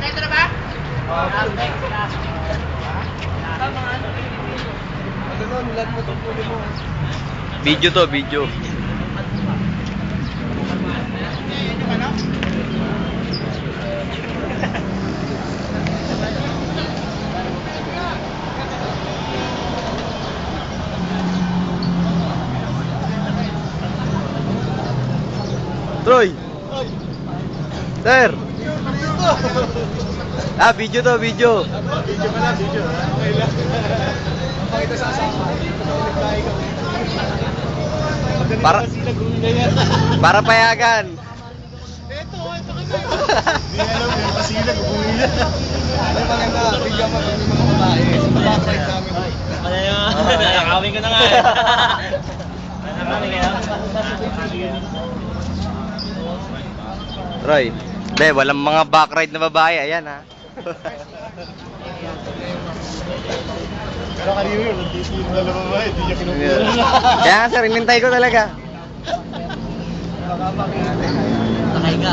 Ito na ba? Video to, video. Troy! Sir! Ah, video to, video. Video ka lang, video. Okay lang. Pakita sa asawa. Para, Sila gumina yan. para payagan. Ito ka na. Hindi alam, may pasila gumina. Ay, maganda. Video mo kami mga babae. Sa backside namin. Ano yun? Nakakawin ko na nga eh. Ano kaya? Troy. Hindi, walang mga backride na babae. Ayan ha. Pero kanina yun, hindi yung dalawa ba? Hindi niya kinukuha. Kaya nga sir, inintay ko talaga. Nakahiga.